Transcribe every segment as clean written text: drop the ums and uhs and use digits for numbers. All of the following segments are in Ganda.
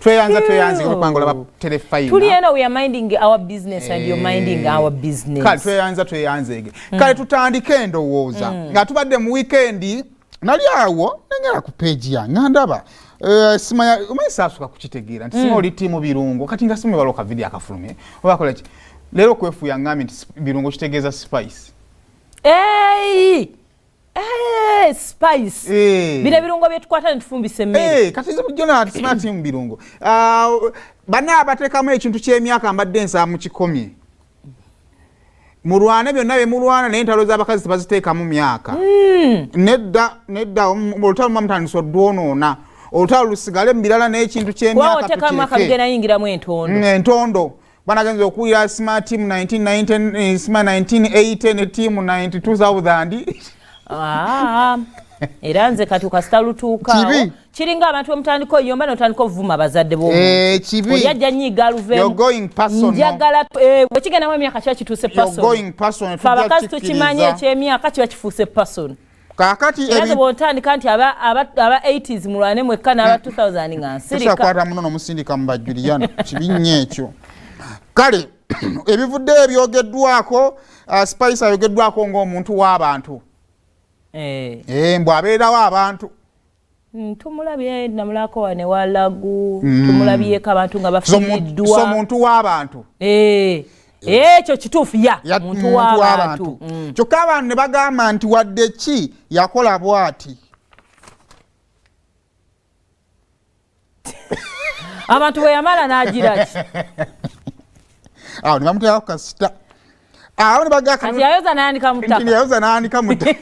tweyanze okwangola ba telefine tuliena we are minding our business and you're minding our business kale tweyanze kale tutandike endowooza nga tubadde mu weekend nali awo nengera ku page ya ngandaba sima umesa asuka kukitegeera nti sima oli timu birungo kati nga sima baloka video akafulumye obakola ki lero kwefu ya ngami birungo kitegeeza spice spice bine birungo byetukwata nitufumbise mmere kati ze bujona ati sima timu birungo bana abatekamu ekintu ky'emyaka mbadde nsa mu kikomye mulwana byonna bye mulwana n'entalo z'abakazi baziteeka mu myaka nedda olutalo mamutandisa oddwonoona olutalo lusigale mbirala n'ekintu ky'emyaka tukirekeyingiramu entondo banagenza okuwulira sima team 1990 sima 1980 ne team 2000 era nze kati kasitalutuukaawo kiringa abantu bamutandika oyomba notandika ovuma abazadde booli ajja nyiga luvenjagala bwekigendamu emyaka kiba kituuse fe abakazi tukimanye ekyemyaka kiba kifuuse person kakati bwotandika nti aba 80s mulwane mwekka n'aba 2000 nga nsirikakwata muno nomusindika mu bajuliyano kibinnyo ekyo kale ebivudde ebyogeddwako spice ayogeddwako ng'omuntu w'abantu mbw abeerawo abantu tumulabye namulako wane walagu tumulabyeko abantu nga bafiiriddwa so muntu w'abantu ekyo kituufu muntu w'abantu kyokka abantu ne bagamba nti wadde ki yakola bw'ati abantu bwe yamala n'agira ki awo ne bamuteekako kasita awo ne bagamba kati yayoza n'ayanika mutaka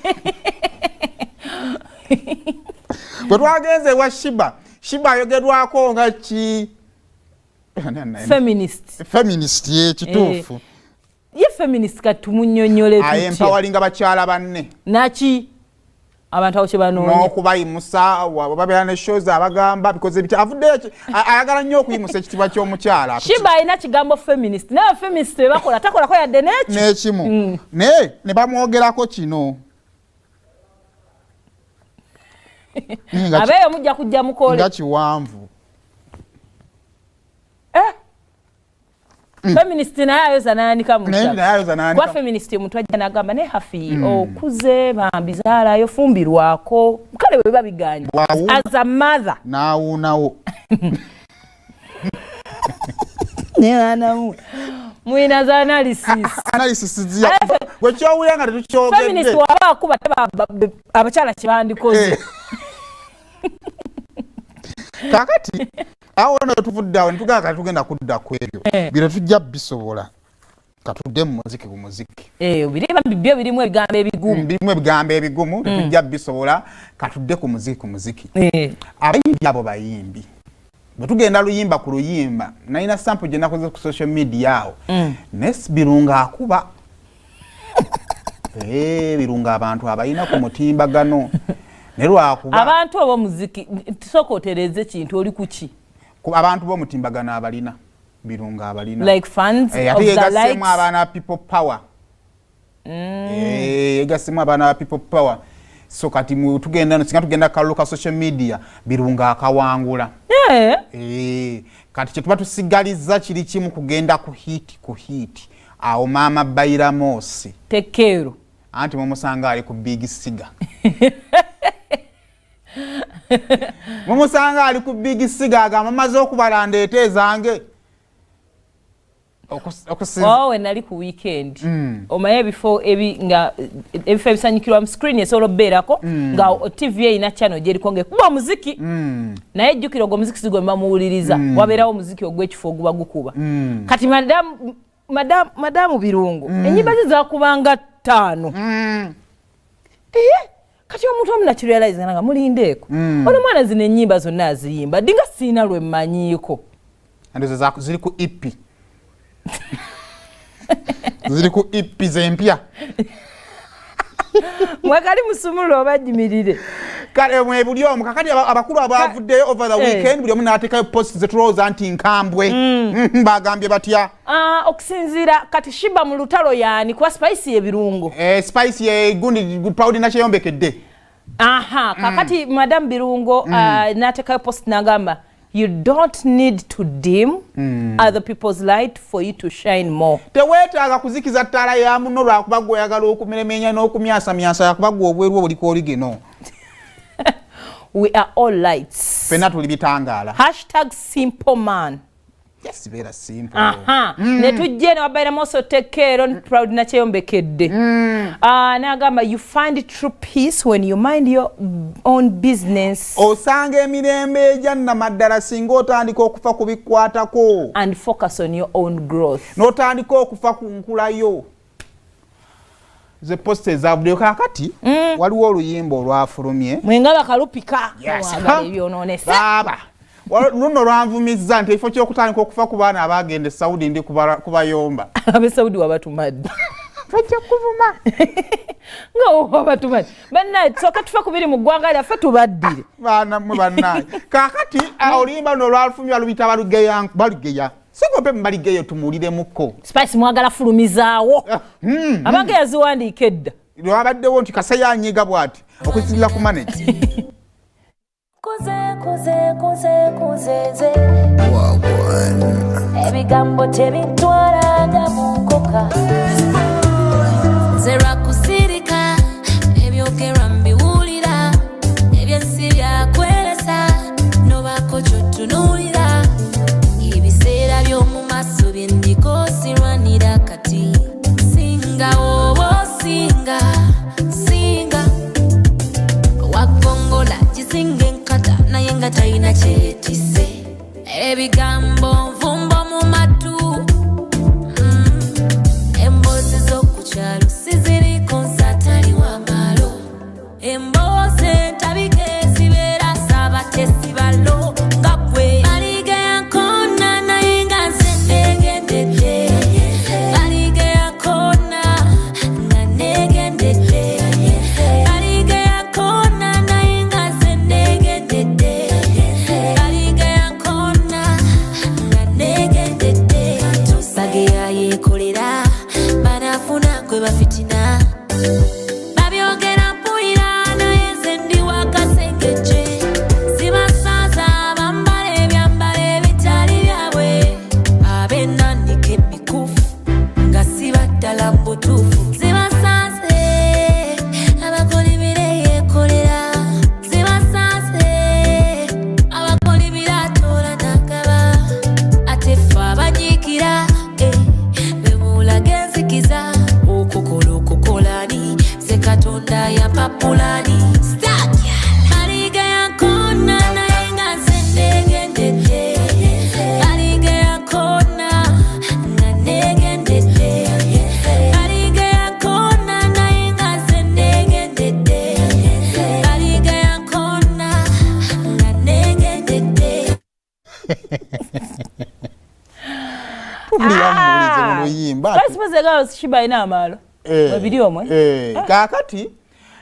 bwe twagenze wa Sheebah ayogerwako nga ki feminist kituufu ye feminist kati tumunyonyole empawalinga bakyala banne naki abantu awo kyebanoonya n'okubayimusa babeera ne shows abagamba bikoze biti avudde ayagala nnyo okuyimusa ekitiibwa ky'omukyala Sheebah alina kigambo feminist naye feminist bebakola takolako yadde n'ekimu naye ne bamwogerako kino abeeyo mujja kujja mukole nga kiwanvu feminist naye ayoza n'ayanika kwa feminist omuntu ajja n'agamba naye hafi okuze bambi zaalayo fumbirwako kale bwe biba biganja as a mother naawuunawo neanamu mwina za analysis wekyowulira nga tetukyogedde feminist waba akuba abakyala kyebandikoze kakati awo no tuvuddawo nitugaa kati tugenda kudda ku ebyo bino tujja bisobola katudde mu muziki byo birimu ebigambo ebigumu tetujja bisobola katudde ku muziki abayimbi abo bayimbi bwe tugenda luyimba ku luyimba nalina sample gye nakoze ku social media awo birunga akuba birunga abantu abalina ku mutimbagano abantu ab'omuziki tusooka otereze kintu oli kuki abantu b'omutimbagano abalina birunga abalina like fans of the likes abaana people power yegasemu abaana people power so kati tugenda singa tugenda kalulu ka social media birunga akawangula kati kyetuba tusigaliza kiri kimu kugenda ku hit awo maama Bairamosi tekero anti mumusanga ali ku big siga mumusanga ali ku big siga agamba maze okubala ndeete zange we nali ku weekend omaye before nga ebifo ebisanyukirwa mu screen esobola obbeerako nga TV eyina channel gyerikonge kuba muziki naye jjukira ogwo muziki sigwe bamuwuliriza wabeerawo muziki ogw'ekifo oguba gukuba kati madamu birungo ennyimba ze zakubanga 5 kati omuntu omu nakirealize nga mulindeeko ono mwana zino ennyimba zonna aziyimba dinga siina lwe mmanyiiko andoza ziri ku EP ziri ku EP zempya mwekali musumulula oba jimirire kale mwe buli omu kakati abakulu abavuddeyo over the weekend buli omu n'ateekayo post zetulowooza nti nkambwe bagambye batya okusinziira kati Sheebah mu lutalo yani kuba spice y'ebirungo spice ye gundi proud nakyeyombekedde kakati madam birungo n'ateekayo post n'agamba You don't need to dim other people's light for you to shine more. Tewetaaga kuzikiza ttala ya munno lwakuba gwe oyagala okumeremenya n'okumyasamyasa yakuba gwe obweru obuliko oligeno. We are all lights. Fena tuli bitangaala. #simple man. Yes, very simple. Ne tujje ne wabaira moso take care on proud na cheyombekedde. Nagamba you find true peace when you mind your own business. Osanga emirembe ejjanna maddala singa otandika okufa kubikwatako. And focus on your own growth. N'otandika okufa ku nkulayo. Ze poste za video kakati waliwo oluyimba olwafulumye. Mwenga bakalupika. Yes. Ebyononese. Baba. Luno lwanvumizza nti ekifo ky'okutandika okufa ku baana abagenda Saudi ndi kubayomba. Abe Saudi wabatumadde. Fajja kuvuma. Ngo wabatumadde. Bannaye soka tufa kubiri mu ggwanga lyaffe tubaddire. Baana mwe bannaye. Kaakati oluyimba luno lwafulumye lubita balugeya. Singope mbaligeyo tumuuliremukko. Spice mwagala fulumizaawo. Abange yaziwandiika edda. Lwabaddewo nti Kasa yanyiga bw'ati okusinziira ku manage. Kuze ebigambo tebitwalanga mu nkoka zera kusirika ebyogerwa mbiwulira ebyensi byakwelesa nobako kyotunuulira ebiseera by'omu maaso byendiko sirwanira kati singa oba singa wagongola kisinga enkata naye nga talina kyetise ebigambo nvumbo mu matu emboozi z'okukyalo siziriko nsatali w'amalo emboozi entabike zibeera saabatesi balo nga gwe baliga yankona naye nga nze negendedde baliga yankona nga negendedde baliga yankona naye nga nze negendedde baliga yankona nga negendedde tusage yayeekolera banafuna gwe bafitina babyogera mpulira naye nze ndi wakasengejje zibasanza bambala ebyambalo ebitali byabwe abenandika emikufu nga siba ddala mbutuufu zibasanze abakolibira yeekolera zibasanze abakolibira atoola nagaba ate ffe abanyiikira bemulaga enzikiza okukolani ze katonda yapapulani baliga yankona naye nga nze negendedde baliga yankona nga negendedde baliga yankona naye nga nze negendedde baliga yankona nga negendedde. Tuliyamuulize mu luyimba. I suppose the girls Sheebah ina amalo. Babiri omwe. Kaakati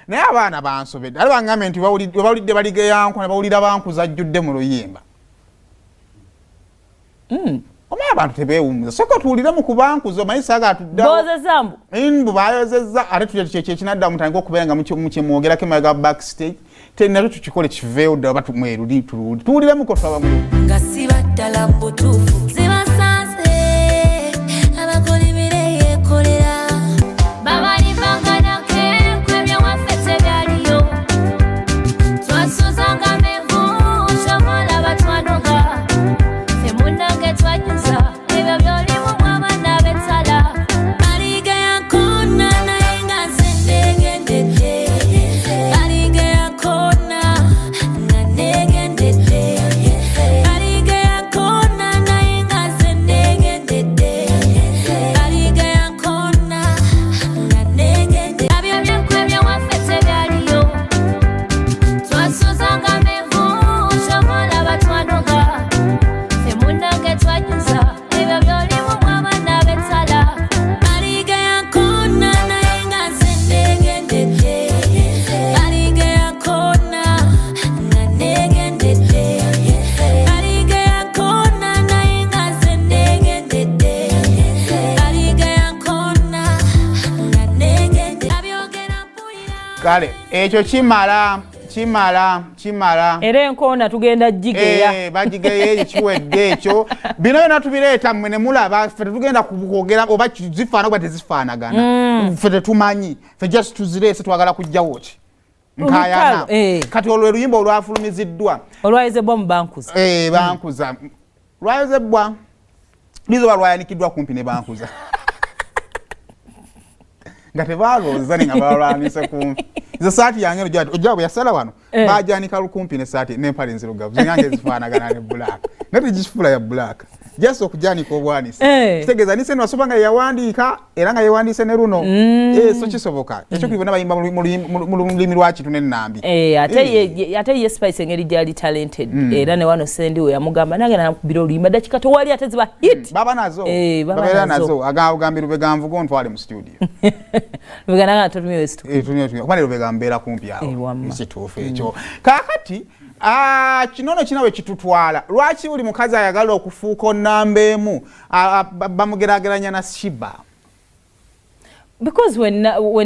naye abaana bansobedde. Ali bangambe nti bawulidde baliga yankona bawulira bankuza ajjudde mu luyimba. Omanyi abantu tebeewummuza. Sooka tuwulire mu kubankuza omanyi saaga atuddawo. Boze zambu. Mbu bayozezza ate tulya kinadda mutandika okubeera nga mukimwogerako emabega backstage. Tenatyo tukikole kiveewo ddala oba tumweruli tuwuliremuko twaba mu nga siba ddala mbutuufu zibasanze abakolibira yeekolera babalibangana kenkwe ebyewaffe tebyaliyo twasuzanga mevu kyomola batwanoga ffe munnange twanyuza ebyo byolimu mw'abaana b'ettala baliga yankona naye nga nze negendedde baliga yankona nga negendedde baliga yankona naye nga nze negendedde baliga yankona nga negendedde abyo byenkwe ebyewaffe tebyaliyo twasuzanga mevu kyomola batwanoga ffe munnange twanyuza ebyo byolimu mw'abaana b'ettala baliga yankona naye nga nze negendedde baliga yankona nga negendedde baliga yankona naye nga nze negendedde baliga yankona nga negendedde abyogera mpulira kale ekyo kimala era enkoona tugenda gigeya bagigeya ekiwedde ekyo bino byonna tubireeta mmwe ne mulaba ffe tetugenda kwogera oba zifaana oba tezifaanagana ffe tetumanyi ffe just tuzireese twagala kujjawo ki nkayana kati olwo luyimba olwafulumiziddwa olwayozebwa mu bankuza bankuza lwayozebwa lizoba lwayanikiddwa kumpi ne bankuza nga tebalooza nga balwanise kumpi nze saati yange ojja bwe yasala wano bajanika lukumpi ne saati n'empale enzirugavu zinyange ezifaanagana ne black nga tegifula ya black just okujanika obwanisi kitegeeza nise nwasoba nga yawandiika era nga yewandiise ne luno so kisoboka ekyo kibona bayimba mu lulimi lwakitu n'ennambi ate ye Spice engeri gyali talented era ne wano sendi we yamugamba nange nakubira oluyimba dakika tewali ate ziba hit baba nazo babeera nazo agambira Lubega nvugo ntwale mu studio Lubega nanga tutumye studio kubanga Lubega mbeera kumpi awo ekituufu ekyo kaakati kinono kinawe kitutwala lwaki buli mukazi ayagala okufuuka nnamba emu bamugerageranya na Sheebah because when